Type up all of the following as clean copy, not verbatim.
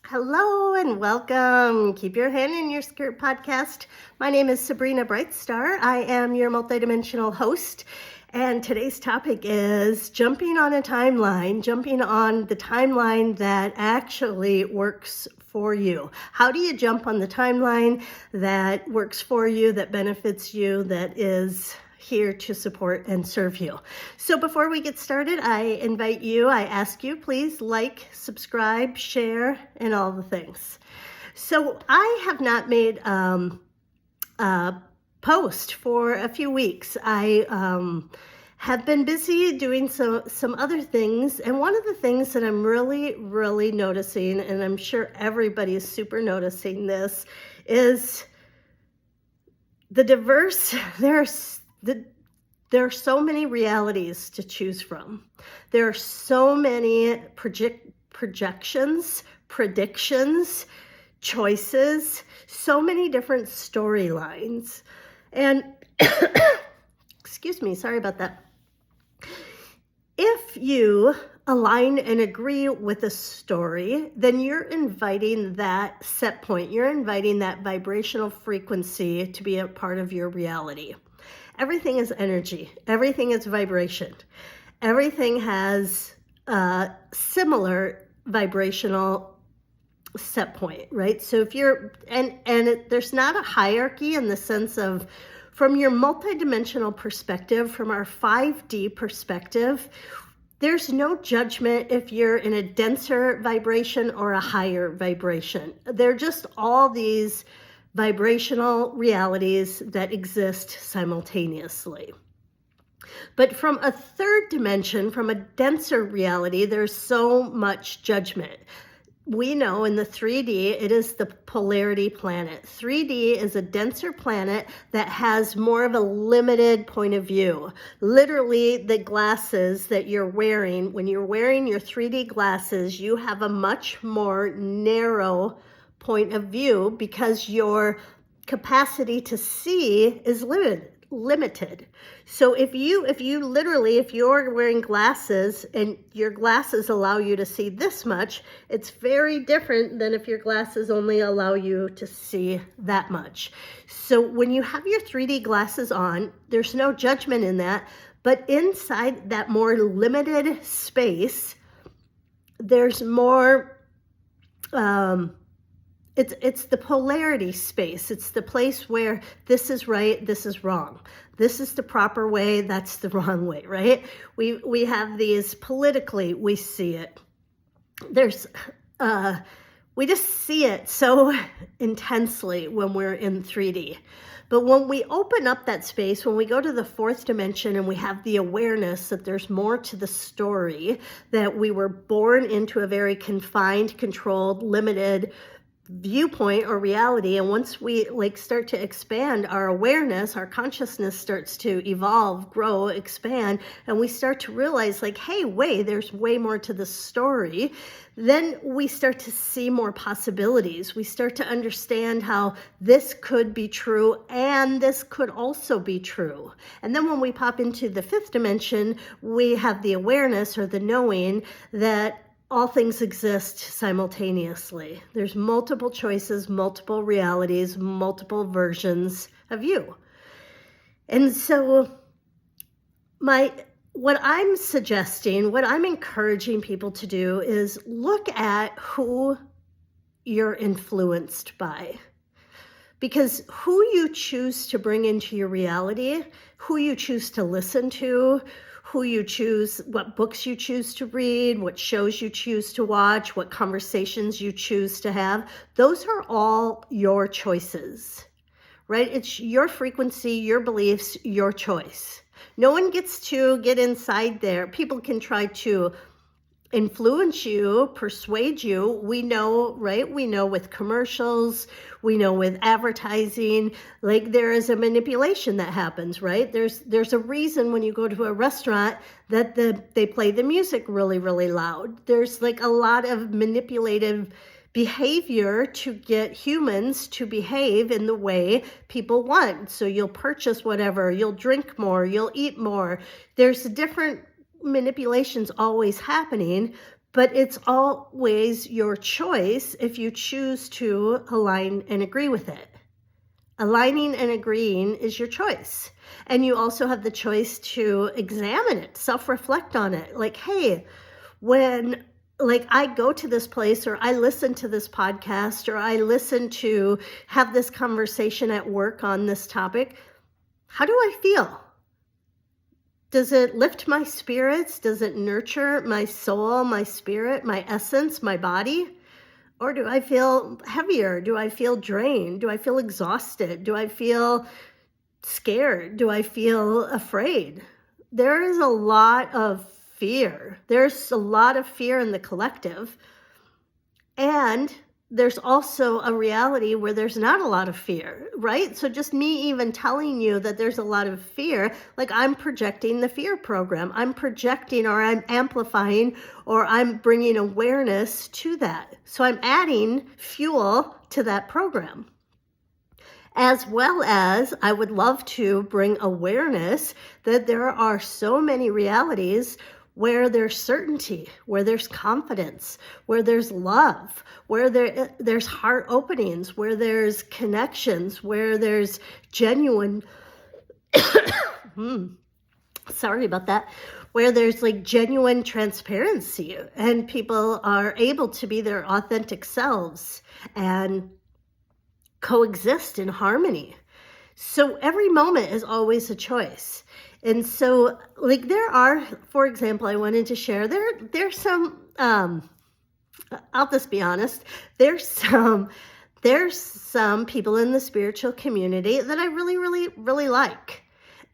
Hello and welcome. Keep your hand in your skirt podcast. My name is Sabrina Brightstar. I am your multidimensional host. And today's topic is jumping on the timeline that actually works for you. How do you jump on the timeline that works for you, that benefits you, that is here to support and serve you? So before we get started, I ask you, please like, subscribe, share, and all the things. So I have not made a post for a few weeks. I have been busy doing some other things, and one of the things that I'm really noticing, and I'm sure everybody is super noticing this, is there are so many realities to choose from. There are so many projections, predictions, choices, so many different storylines. And excuse me, sorry about that. If you align and agree with a story, then you're inviting that set point. You're inviting that vibrational frequency to be a part of your reality. Everything is energy. Everything is vibration. Everything has a similar vibrational set point, right? So if you're, there's not a hierarchy in the sense of, from your multidimensional perspective, from our 5D perspective, there's no judgment if you're in a denser vibration or a higher vibration. They're just all these vibrational realities that exist simultaneously. But from a third dimension, from a denser reality, there's so much judgment. We know in the 3D, it is the polarity planet. 3D is a denser planet that has more of a limited point of view. Literally, the glasses that you're wearing, when you're wearing your 3D glasses, you have a much more narrow point of view because your capacity to see is limited. So if you're wearing glasses and your glasses allow you to see this much, it's very different than if your glasses only allow you to see that much. So when you have your 3D glasses on, there's no judgment in that, but inside that more limited space, there's more, it's the polarity space. It's the place where this is right, this is wrong. This is the proper way, that's the wrong way, right? We have these politically, we see it. We just see it so intensely when we're in 3D. But when we open up that space, when we go to the fourth dimension and we have the awareness that there's more to the story, that we were born into a very confined, controlled, limited viewpoint or reality, and once we start to expand our awareness, our consciousness starts to evolve, grow, expand, and we start to realize hey, there's way more to the story. Then we start to see more possibilities. We start to understand how this could be true and this could also be true. And then when we pop into the fifth dimension, we have the awareness or the knowing that all things exist simultaneously. There's multiple choices, multiple realities, multiple versions of you. And so what I'm suggesting, what I'm encouraging people to do is look at who you're influenced by. Because who you choose to bring into your reality, who you choose to listen to, who you choose, what books you choose to read, what shows you choose to watch, what conversations you choose to have, those are all your choices, right? It's your frequency, your beliefs, your choice. No one gets to get inside there. People can try to influence you, persuade you. We know, right? We know with commercials, we know with advertising, there is a manipulation that happens, right? There's a reason when you go to a restaurant that they play the music really, really loud. There's a lot of manipulative behavior to get humans to behave in the way people want. So you'll purchase whatever, you'll drink more, you'll eat more. There's different manipulations always happening, but it's always your choice if you choose to align and agree with it. Aligning and agreeing is your choice. And you also have the choice to examine it, self-reflect on it. Like, hey, when I go to this place, or I listen to this podcast, or I listen to have this conversation at work on this topic, how do I feel? Does it lift my spirits? Does it nurture my soul, my spirit, my essence, my body? Or do I feel heavier? Do I feel drained? Do I feel exhausted? Do I feel scared? Do I feel afraid? There is a lot of fear. There's a lot of fear in the collective. And there's also a reality where there's not a lot of fear, right? So just me even telling you that there's a lot of fear, like I'm projecting the fear program. I'm projecting, or I'm amplifying, or I'm bringing awareness to that. So I'm adding fuel to that program. As well as I would love to bring awareness that there are so many realities where there's certainty, where there's confidence, where there's love, where there's heart openings, where there's connections, where there's genuine, sorry about that, where there's like genuine transparency and people are able to be their authentic selves and coexist in harmony. So every moment is always a choice. And so like there are, for example, I wanted to share, there's some, I'll just be honest, there's some people in the spiritual community that I really, really, really like.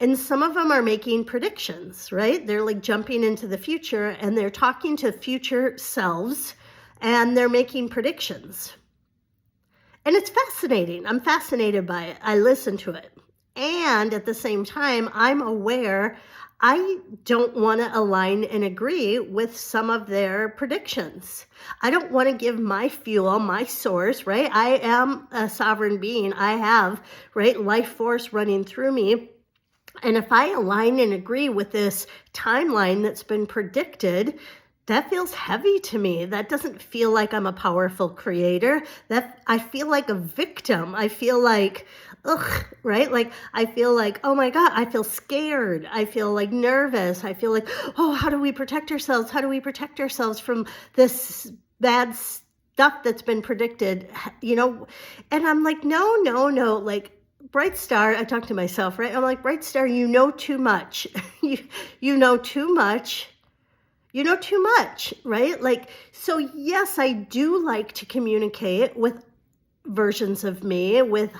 And some of them are making predictions, right? They're like jumping into the future and they're talking to future selves and they're making predictions. And it's fascinating. I'm fascinated by it. I listen to it. And at the same time, I'm aware I don't want to align and agree with some of their predictions. I don't want to give my fuel, my source, right? I am a sovereign being. I have, right, life force running through me. And if I align and agree with this timeline that's been predicted, that feels heavy to me. That doesn't feel like I'm a powerful creator. That I feel like a victim. I feel like, ugh, right? Like I feel like, oh my God, I feel scared. I feel like nervous. I feel like, oh, how do we protect ourselves? How do we protect ourselves from this bad stuff that's been predicted? You know, and I'm like, no, like Brightstar, I talk to myself, right? I'm like, Brightstar, you know too much. you know too much. You know too much, right? Like, so yes, I do like to communicate with versions of me, with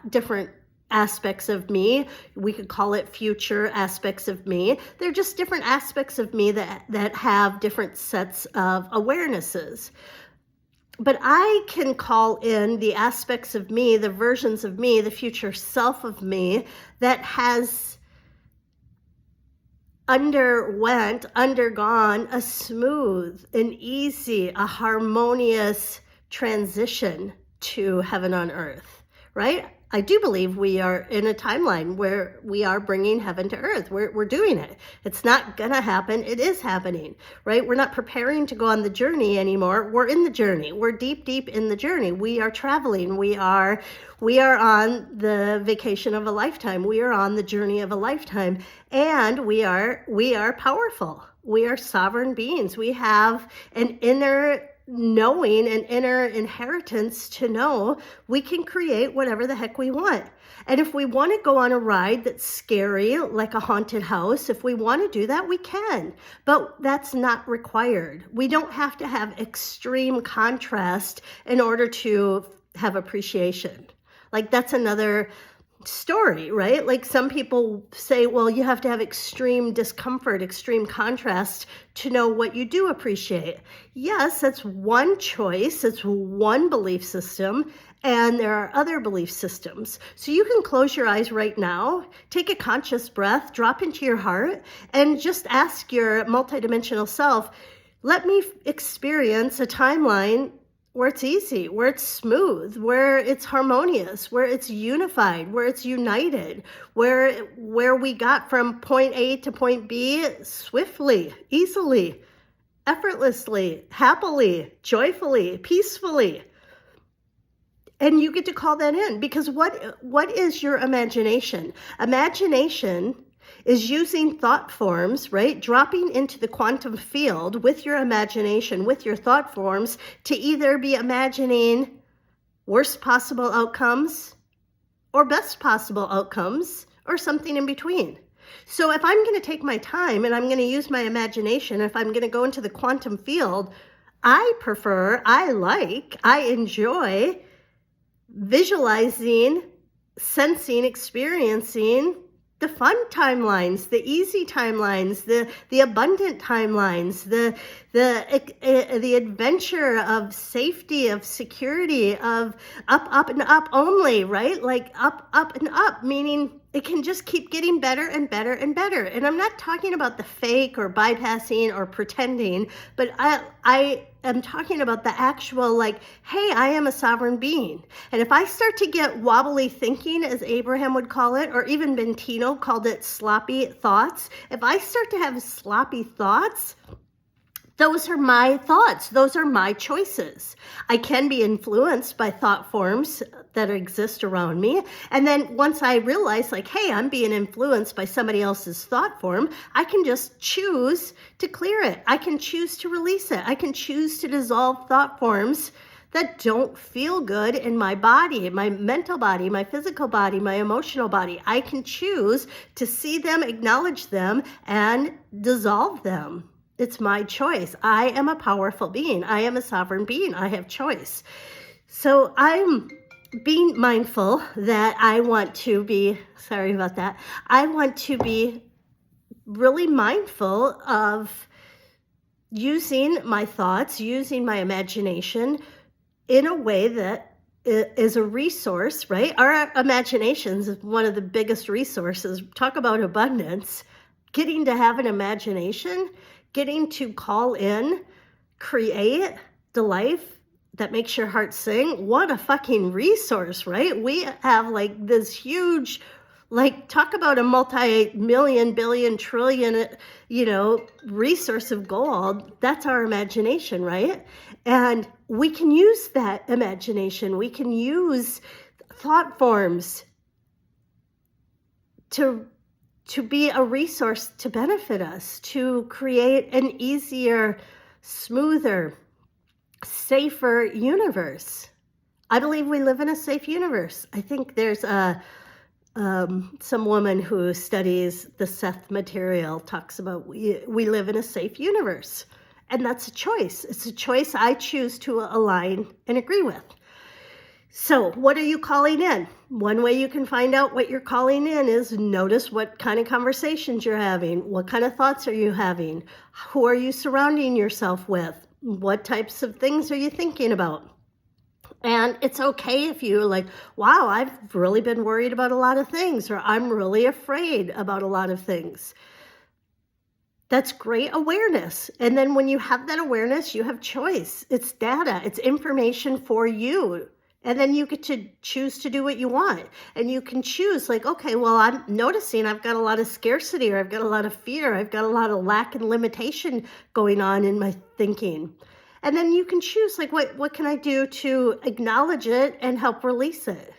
different aspects of me. We could call it future aspects of me. They're just different aspects of me that have different sets of awarenesses. But I can call in the aspects of me, the versions of me, the future self of me that has undergone a smooth and easy, a harmonious transition to heaven on earth, right? I do believe we are in a timeline where we are bringing heaven to earth. We're doing it. It's not gonna happen. It is happening, right? We're not preparing to go on the journey anymore. We're in the journey. We're deep in the journey. We are traveling. We are on the vacation of a lifetime. We are on the journey of a lifetime, and we are powerful. We are sovereign beings. We have an inner knowing, an inner inheritance to know we can create whatever the heck we want. And if we want to go on a ride that's scary, like a haunted house, if we want to do that, we can. But that's not required. We don't have to have extreme contrast in order to have appreciation. Like that's another story, right? Like some people say, well, you have to have extreme discomfort, extreme contrast to know what you do appreciate. Yes, that's one choice. It's one belief system. And there are other belief systems. So you can close your eyes right now, take a conscious breath, drop into your heart, and just ask your multidimensional self, let me experience a timeline where it's easy, where it's smooth, where it's harmonious, where it's unified, where it's united, where we got from point A to point B swiftly, easily, effortlessly, happily, joyfully, peacefully. And you get to call that in, because what is your imagination? Imagination is using thought forms, right? Dropping into the quantum field with your imagination, with your thought forms, to either be imagining worst possible outcomes or best possible outcomes or something in between. So if I'm going to take my time and I'm going to use my imagination, if I'm going to go into the quantum field, I enjoy visualizing, sensing, experiencing the fun timelines, the easy timelines, the abundant timelines, the adventure of safety, of security, of up and up only, right? Like up and up, meaning it can just keep getting better and better and better. And I'm not talking about the fake or bypassing or pretending, but I am talking about the actual, like, hey, I am a sovereign being. And if I start to get wobbly thinking, as Abraham would call it, or even Bentino called it sloppy thoughts, if I start to have sloppy thoughts, those are my thoughts. Those are my choices. I can be influenced by thought forms that exist around me. And then once I realize, like, hey, I'm being influenced by somebody else's thought form, I can just choose to clear it. I can choose to release it. I can choose to dissolve thought forms that don't feel good in my body, my mental body, my physical body, my emotional body. I can choose to see them, acknowledge them, and dissolve them. It's my choice. I am a powerful being. I am a sovereign being. I have choice. So I'm being mindful that I want to be really mindful of using my thoughts, using my imagination in a way that is a resource, right? Our imaginations is one of the biggest resources. Talk about abundance. Getting to have an imagination, getting to call in, create the life that makes your heart sing. What a fucking resource, right? We have like this huge, like, talk about a multi-million, billion, trillion, resource of gold. That's our imagination, right? And we can use that imagination. We can use thought forms to be a resource to benefit us, to create an easier, smoother, safer universe. I believe we live in a safe universe. I think there's some woman who studies the Seth material talks about we live in a safe universe. And that's a choice. It's a choice I choose to align and agree with. So what are you calling in? One way you can find out what you're calling in is notice what kind of conversations you're having. What kind of thoughts are you having? Who are you surrounding yourself with? What types of things are you thinking about? And it's okay if you're like, wow, I've really been worried about a lot of things, or I'm really afraid about a lot of things. That's great awareness. And then when you have that awareness, you have choice. It's data. It's information for you. And then you get to choose to do what you want. And you can choose, like, okay, well, I'm noticing I've got a lot of scarcity, or I've got a lot of fear, I've got a lot of lack and limitation going on in my thinking. And then you can choose, like, what can I do to acknowledge it and help release it?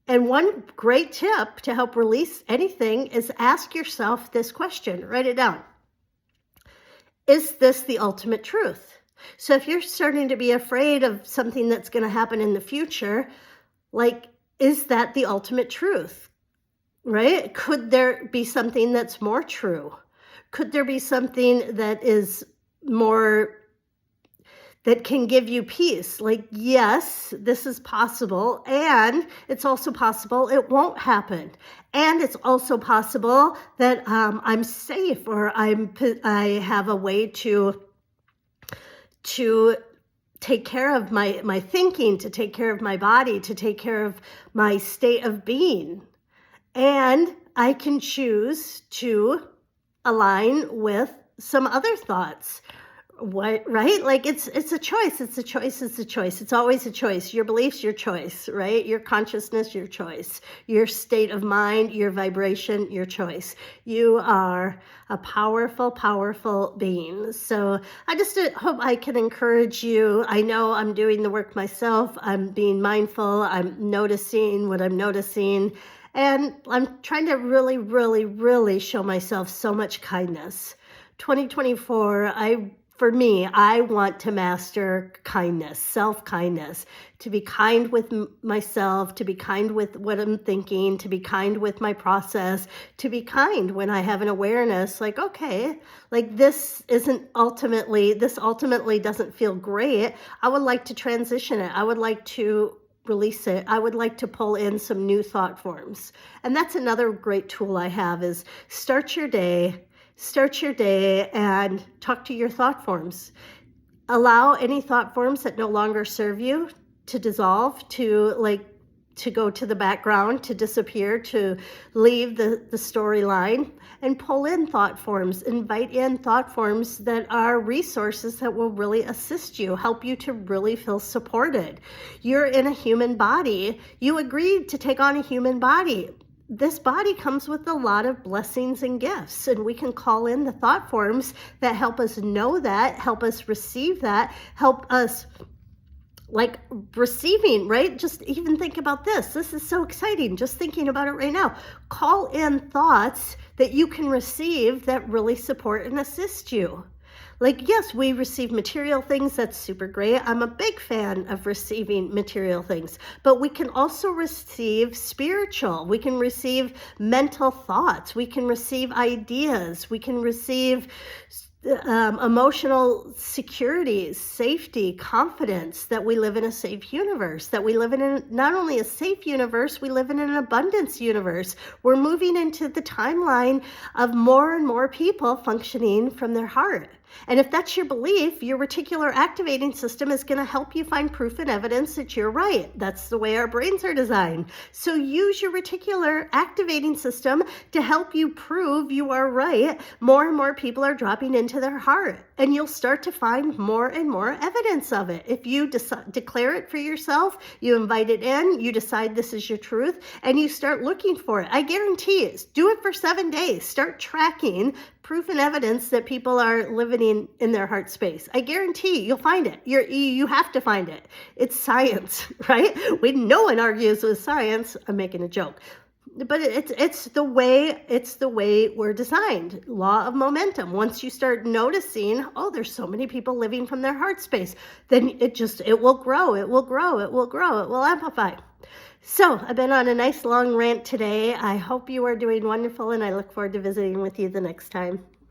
And one great tip to help release anything is ask yourself this question. Write it down. Is this the ultimate truth? So if you're starting to be afraid of something that's going to happen in the future, like, is that the ultimate truth, right? Could there be something that's more true? Could there be something that is more, that can give you peace? Like, yes, this is possible. And it's also possible it won't happen. And it's also possible that I'm safe, or I have a way to take care of my thinking, to take care of my body, to take care of my state of being. And I can choose to align with some other thoughts, What, right? Like it's a choice. It's a choice. It's a choice. It's always a choice. Your beliefs, your choice, right? Your consciousness, your choice. Your state of mind, your vibration, your choice. You are a powerful, powerful being. So I just hope I can encourage you. I know I'm doing the work myself. I'm being mindful. I'm noticing what I'm noticing. And I'm trying to really, really, really show myself so much kindness. 2024, for me, I want to master kindness, self-kindness, to be kind with myself, to be kind with what I'm thinking, to be kind with my process, to be kind when I have an awareness like, okay, like this ultimately doesn't feel great. I would like to transition it. I would like to release it. I would like to pull in some new thought forms. And that's another great tool I have is start your day and talk to your thought forms. Allow any thought forms that no longer serve you to dissolve, to go to the background, to disappear, to leave the storyline, and pull in thought forms. Invite in thought forms that are resources that will really assist you, help you to really feel supported. You're in a human body. You agreed to take on a human body. This body comes with a lot of blessings and gifts, and we can call in the thought forms that help us know that, help us receive that, help us like receiving, right? Just even think about this. This is so exciting. Just thinking about it right now. Call in thoughts that you can receive that really support and assist you. Like, yes, we receive material things. That's super great. I'm a big fan of receiving material things, but we can also receive spiritual. We can receive mental thoughts. We can receive ideas. We can receive emotional security, safety, confidence that we live in a safe universe, that we live in not only a safe universe, we live in an abundance universe. We're moving into the timeline of more and more people functioning from their heart. And if that's your belief, your reticular activating system is going to help you find proof and evidence that you're right. That's the way our brains are designed. So use your reticular activating system to help you prove you are right. More and more people are dropping into their heart, and you'll start to find more and more evidence of it. If you declare it for yourself, you invite it in, you decide this is your truth, and you start looking for it. I guarantee it. Do it for 7 days. Start tracking proof and evidence that people are living in their heart space. I guarantee you'll find it. You have to find it. It's science, right? No one argues with science. I'm making a joke. But it's the way we're designed. Law of momentum. Once you start noticing, oh, there's so many people living from their heart space, then it will grow, it will amplify. So I've been on a nice long rant today. I hope you are doing wonderful, and I look forward to visiting with you the next time.